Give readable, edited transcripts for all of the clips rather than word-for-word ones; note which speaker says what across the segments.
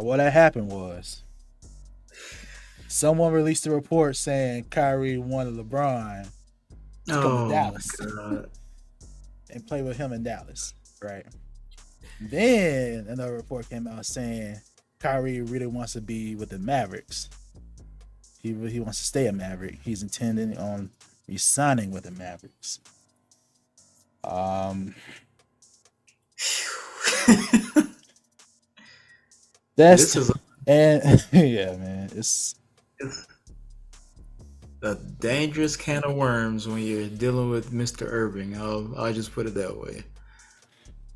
Speaker 1: what had happened was someone released a report saying Kyrie wanted LeBron to come to Dallas and play with him in Dallas, right? Then another report came out saying Kyrie really wants to be with the Mavericks. He wants to stay a Maverick. He's intending on resigning with the Mavericks. That's yeah, man. It's
Speaker 2: a dangerous can of worms when you're dealing with Mr. Irving. I'll just put it that way.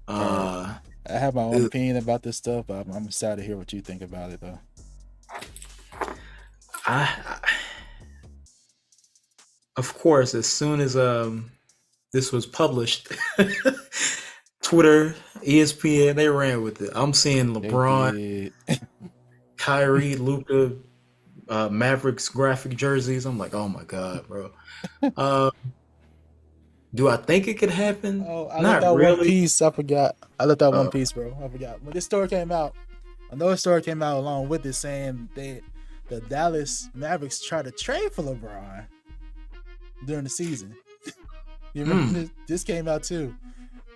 Speaker 1: I have my own opinion about this stuff, but I'm excited to hear what you think about it, though.
Speaker 2: Of course, as soon as this was published, Twitter, ESPN, they ran with it. I'm seeing LeBron, Kyrie, Luka, Mavericks graphic jerseys. I'm like, oh my god, bro. Do I think it could happen?
Speaker 1: Oh, I left out one piece. I forgot. I left out one piece, bro. I forgot. When this story came out, another story came out along with it saying the Dallas Mavericks tried to trade for LeBron during the season. You remember this came out too.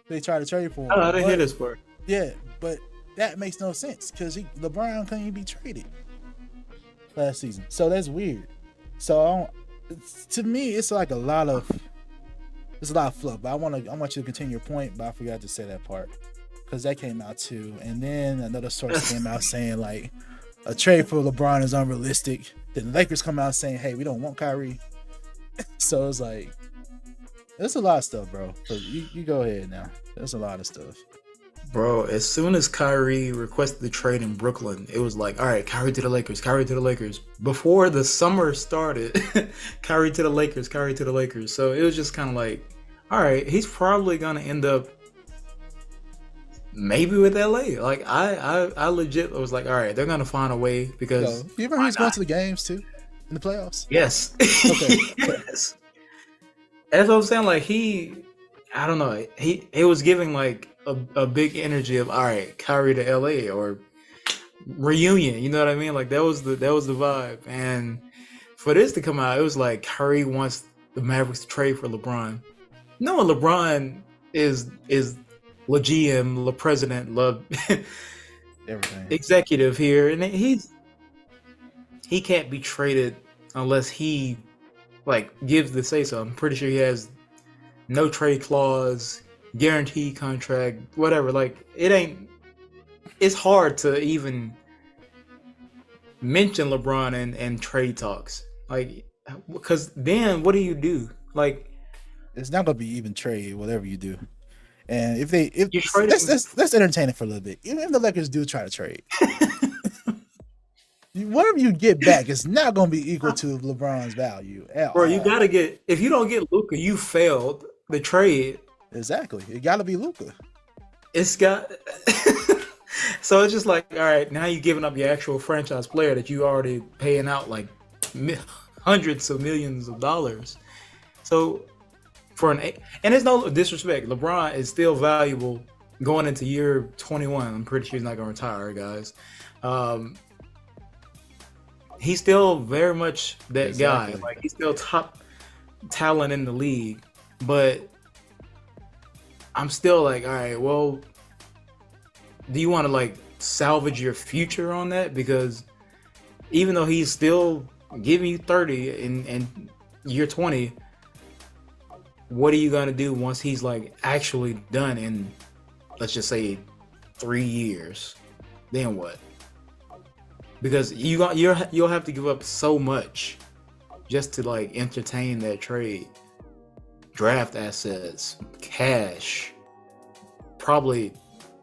Speaker 1: They tried to trade for him.
Speaker 2: Oh, I didn't hear this part.
Speaker 1: Yeah, but that makes no sense because LeBron couldn't even be traded last season. So that's weird. So to me, it's like a lot of fluff. But I want you to continue your point, but I forgot to say that part because that came out too. And then another source came out saying like a trade for LeBron is unrealistic. Then the Lakers come out saying, "Hey, we don't want Kyrie." So it's like there's a lot of stuff, bro. So you go ahead now. There's a lot of stuff.
Speaker 2: Bro, as soon as Kyrie requested the trade in Brooklyn, it was like, all right, Kyrie to the Lakers, Kyrie to the Lakers. Before the summer started, Kyrie to the Lakers, Kyrie to the Lakers. So it was just kind of like, all right, he's probably going to end up maybe with LA. Like, I legit was like, all right, they're going to find a way because...
Speaker 1: you ever heard he's going to the games, too? In the playoffs?
Speaker 2: Yes. Okay. Yes. That's what I'm saying. Like, I don't know. He was giving, like, a big energy of, all right, Kyrie to LA or reunion. You know what I mean? Like, that was the vibe. And for this to come out, it was like Kyrie wants the Mavericks to trade for LeBron. No, LeBron is Le GM, Le President, Le
Speaker 1: everything
Speaker 2: executive here, and he can't be traded unless he like gives the say so. I'm pretty sure he has no trade clause, guarantee contract, whatever. Like it's hard to even mention LeBron and trade talks. Like, because then what do you do? Like,
Speaker 1: it's not gonna be even trade, whatever you do. And if let's entertain it for a little bit. Even if the Lakers do try to trade, whatever you get back is not going to be equal to LeBron's value.
Speaker 2: Bro, you got to get, if you don't get Luka, you failed the trade.
Speaker 1: Exactly. It got to be Luka.
Speaker 2: It's got, so it's just like, all right, now you're giving up your actual franchise player that you already paying out like hundreds of millions of dollars. So and it's no disrespect, LeBron is still valuable going into year 21. I'm pretty sure he's not going to retire, guys. He's still very much that guy. Like, he's still top talent in the league. But I'm still like, all right, well, do you want to like salvage your future on that? Because even though he's still giving you 30 in year 20, what are you gonna do once he's like actually done in, let's just say, 3 years? Then what? Because you'll have to give up so much just to like entertain that trade. Draft assets, cash, probably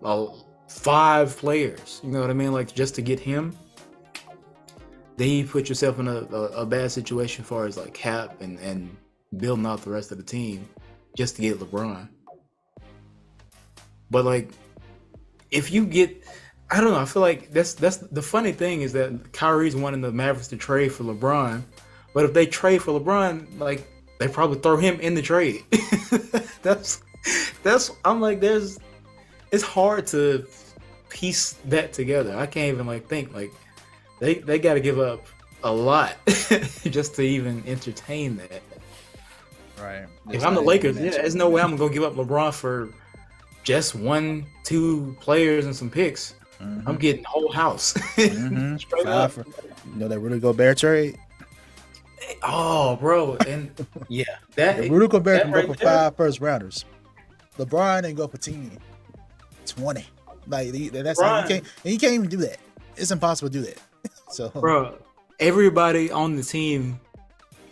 Speaker 2: 5 players. You know what I mean? Like, just to get him. Then you put yourself in a bad situation as far as like cap and building out the rest of the team just to get LeBron. But like, if you get, I don't know, I feel like that's the funny thing is that Kyrie's wanting the Mavericks to trade for LeBron, but if they trade for LeBron, like, they probably throw him in the trade. that's I'm like, it's hard to piece that together. I can't even like think like they got to give up a lot just to even entertain that.
Speaker 1: Right.
Speaker 2: If I'm the Lakers, there's no way I'm gonna give up LeBron for just 1-2 players and some picks. Mm-hmm. I'm getting the whole house.
Speaker 1: Mm-hmm. Straight up. You know that Rudy Gobert trade?
Speaker 2: Oh, bro, and yeah, that
Speaker 1: Rudy Gobert can go for 5 first rounders. LeBron didn't go for 10, 20. Like that's how you can't even do that. It's impossible to do that. So,
Speaker 2: bro, everybody on the team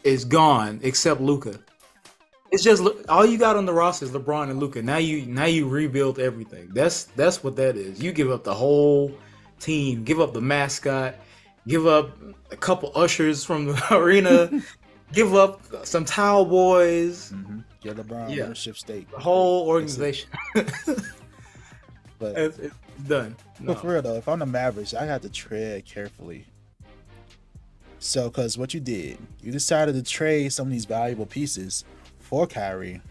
Speaker 2: is gone except Luka. It's just all you got on the roster is LeBron and Luka. Now you rebuild everything. That's what that is. You give up the whole team, give up the mascot, give up a couple ushers from the arena, give up some towel boys.
Speaker 1: Mm-hmm. Get LeBron ownership stake.
Speaker 2: The whole organization.
Speaker 1: But
Speaker 2: it's done.
Speaker 1: But for real though, if I'm the Mavericks, I have to tread carefully. So, because what you did, you decided to trade some of these valuable pieces for Kyrie.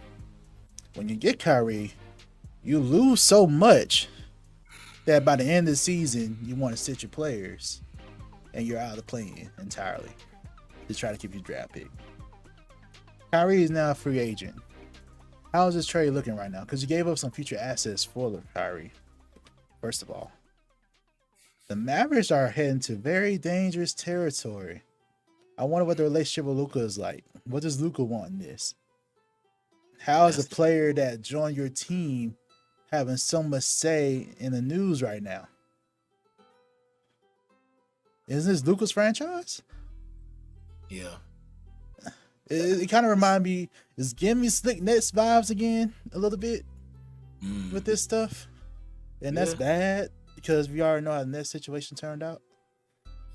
Speaker 1: When you get Kyrie, you lose so much that by the end of the season, you want to sit your players and you're out of the play-in entirely to try to keep your draft pick. Kyrie is now a free agent. How is this trade looking right now? Because you gave up some future assets for Kyrie. First of all, the Mavericks are heading to very dangerous territory. I wonder what the relationship with Luka is like. What does Luka want in this? How is a player that joined your team having so much say in the news right now? Isn't this Luka's franchise?
Speaker 2: Yeah.
Speaker 1: It kind of reminds me, it's giving me Slick Nets vibes again a little bit with this stuff. And that's bad because we already know how the Nets situation turned out.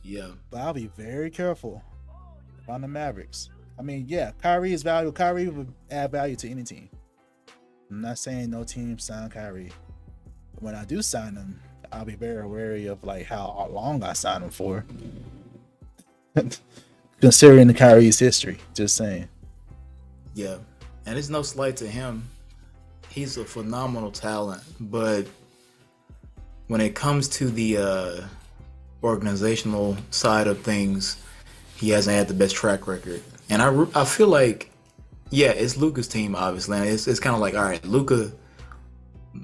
Speaker 2: Yeah.
Speaker 1: But I'll be very careful on the Mavericks. I mean, yeah, Kyrie is valuable. Kyrie would add value to any team. I'm not saying no team sign Kyrie. When I do sign him, I'll be very wary of like how long I sign him for. Considering the Kyrie's history, just saying.
Speaker 2: Yeah, and it's no slight to him. He's a phenomenal talent, but when it comes to the organizational side of things, he hasn't had the best track record. And I feel like, yeah, it's Luka's team, obviously. And it's kind of like, all right, Luka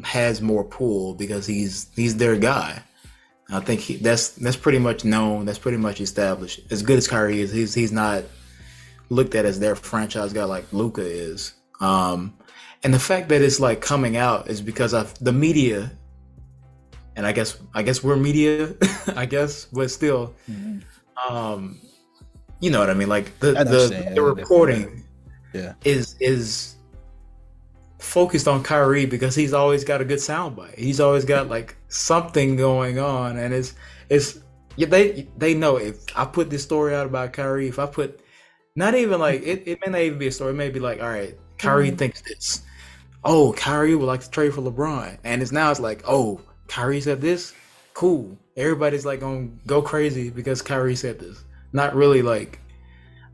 Speaker 2: has more pull because he's their guy. I think that's pretty much known. That's pretty much established. As good as Kyrie is, he's not looked at as their franchise guy like Luka is. And the fact that it's like coming out is because of the media. And I guess we're media, I guess, but still, you know what I mean? Like the reporting is focused on Kyrie because he's always got a good soundbite. He's always got like something going on, and they know if I put this story out about Kyrie, if I put not even like it may not even be a story, it may be like, all right, Kyrie thinks this. Oh, Kyrie would like to trade for LeBron, and it's like, oh, Kyrie said this, cool. Everybody's like gonna go crazy because Kyrie said this. Not really like,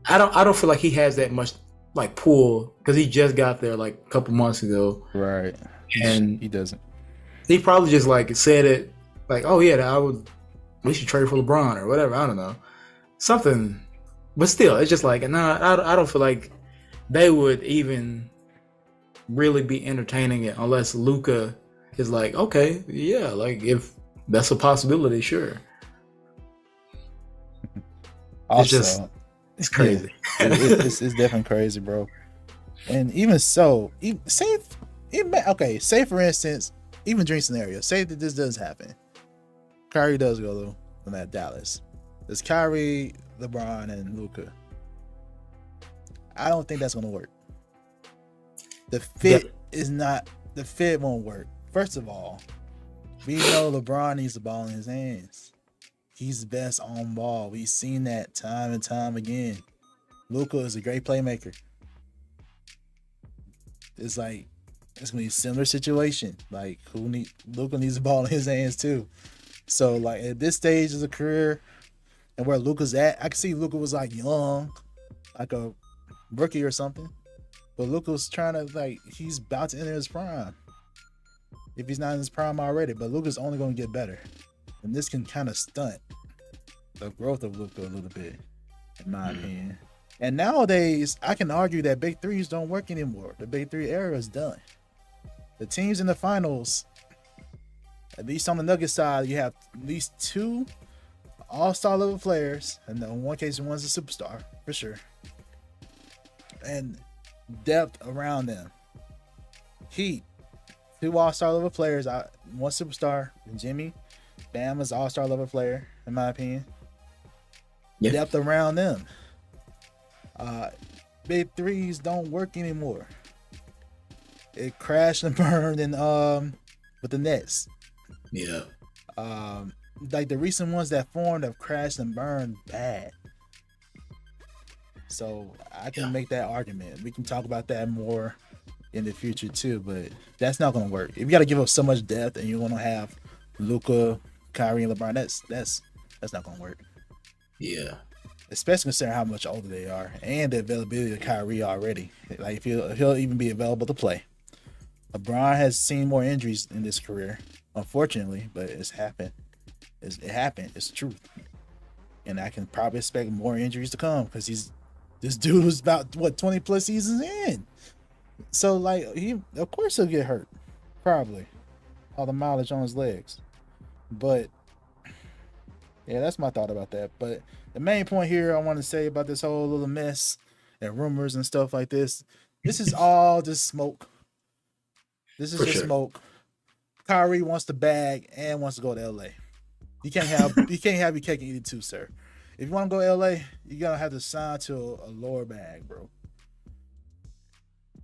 Speaker 2: I don't feel like he has that much like pull because he just got there like a couple months ago.
Speaker 1: Right.
Speaker 2: And
Speaker 1: he doesn't.
Speaker 2: He probably just like said it like, oh yeah, we should trade for LeBron or whatever. I don't know. Something, but still, it's just like, I don't feel like they would even really be entertaining it unless Luka is like, okay, yeah, like if that's a possibility, sure.
Speaker 1: Also,
Speaker 2: it's crazy.
Speaker 1: Yeah, it's definitely crazy, bro. And even so, say for instance, even dream scenario, say that this does happen. Kyrie does go to that Dallas. It's Kyrie, LeBron, and Luka. I don't think that's gonna work. The fit won't work. First of all, we know LeBron needs the ball in his hands. He's best on ball. We've seen that time and time again. Luka is a great playmaker. It's like it's gonna be a similar situation. Like Luka needs the ball in his hands too. So like at this stage of the career and where Luka's at, I can see Luka was like young, like a rookie or something. But Luka's trying to he's about to enter his prime. if he's not in his prime already. But Luka's only going to get better, and this can kind of stunt the growth of Luka a little bit, in my opinion. And nowadays, I can argue that big threes don't work anymore. The big three era is done. The teams in the finals, at least on the Nuggets side, you have at least 2 all-star level players, and in one case, one's a superstar for sure, and depth around them. Heat, 2 all-star level players, 1 superstar, and Jimmy. Bam is all-star level player, in my opinion. Yeah. Depth around them. Big threes don't work anymore. It crashed and burned with the Nets.
Speaker 2: Yeah.
Speaker 1: Like the recent ones that formed have crashed and burned bad. So I can make that argument. We can talk about that more in the future too, but that's not going to work. If you got to give up so much depth and you're going to have Luka, Kyrie, and LeBron, that's not going to work.
Speaker 2: Yeah.
Speaker 1: Especially considering how much older they are and the availability of Kyrie already. Like if he'll even be available to play. LeBron has seen more injuries in his career, unfortunately, but it's happened. It happened. It's the truth. And I can probably expect more injuries to come because this dude was about 20 plus seasons in. So like of course he'll get hurt. Probably. All the mileage on his legs. But yeah, that's my thought about that. But the main point here I want to say about this whole little mess and rumors and stuff like this is all just smoke. This is just smoke. Kyrie wants the bag and wants to go to LA. You can't have your cake and eat it too, sir. If you want to go to LA, you're gonna have to sign to a lower bag, bro.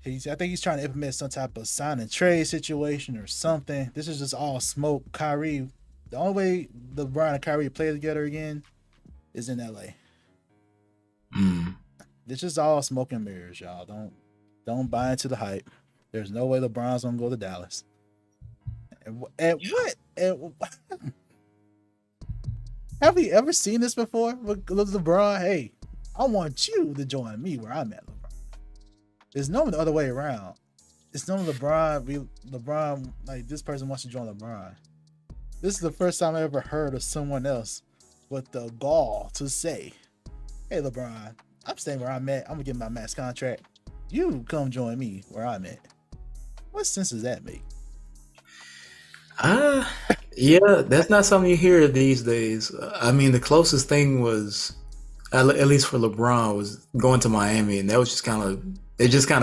Speaker 1: I think he's trying to implement some type of sign and trade situation or something. This is just all smoke. Kyrie, the only way LeBron and Kyrie play together again is in LA. This is all smoke and mirrors, y'all. Don't buy into the hype. There's no way LeBron's gonna go to Dallas. Have we ever seen this before with LeBron? Hey, I want you to join me where I'm at, LeBron. There's no the other way around. It's no LeBron, like this person wants to join LeBron. This is the first time I ever heard of someone else with the gall to say, hey, LeBron, I'm staying where I'm at. I'm gonna get my max contract. You come join me where I'm at. What sense does that make?
Speaker 2: Yeah, that's not something you hear these days. I mean, the closest thing was, at least for LeBron, was going to Miami, and that was just kind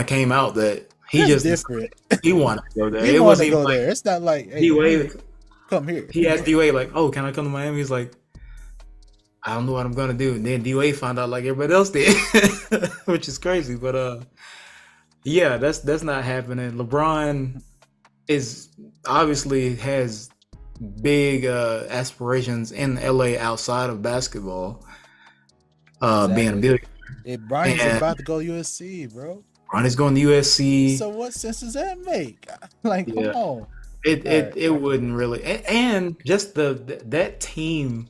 Speaker 2: of came out that he he wanted to go there.
Speaker 1: He wanted to go there. It's not like, hey,
Speaker 2: D-Wade,
Speaker 1: come here.
Speaker 2: He asked D-Wade like, "Oh, can I come to Miami?" He's like, "I don't know what I'm gonna do." And then D-Wade found out like everybody else did, which is crazy. But yeah, that's not happening. LeBron is obviously has big aspirations in LA outside of basketball. Exactly. Being a billionaire.
Speaker 1: Bronny's about to go to USC, bro.
Speaker 2: Bronny's going to USC.
Speaker 1: So what sense does that make? Like, come on.
Speaker 2: It wouldn't really, and just that team.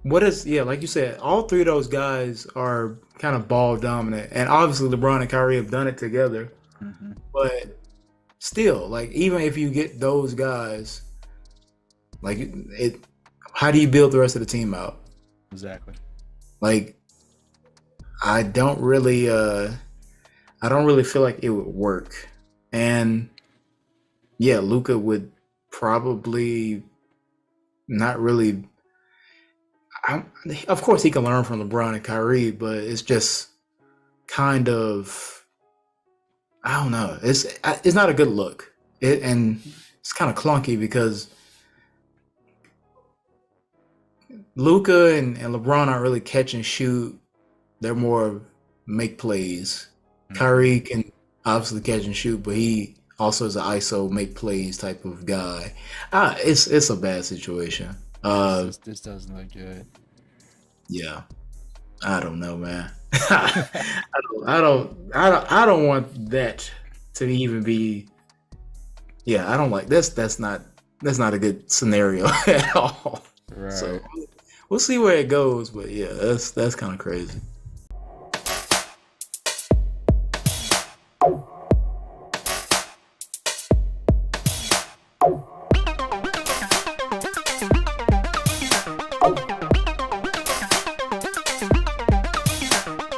Speaker 2: Like you said, all three of those guys are kind of ball dominant, and obviously LeBron and Kyrie have done it together. Mm-hmm. But still, like even if you get those guys, like how do you build the rest of the team out?
Speaker 1: Exactly.
Speaker 2: Like I don't really feel like it would work. And yeah, Luka would probably not really. Of course, he can learn from LeBron and Kyrie, but it's just kind of, I don't know. It's not a good look, and it's kind of clunky because Luka and LeBron aren't really catch and shoot. They're more make plays. Mm-hmm. Kyrie can obviously catch and shoot, but he also is an ISO make plays type of guy. It's a bad situation.
Speaker 1: This doesn't look good.
Speaker 2: Yeah, I don't know, man. I don't want that to even be. Yeah, I don't like this. That's not a good scenario at all.
Speaker 1: Right.
Speaker 2: So we'll see where it goes, but yeah, that's kind of crazy.
Speaker 1: Bye.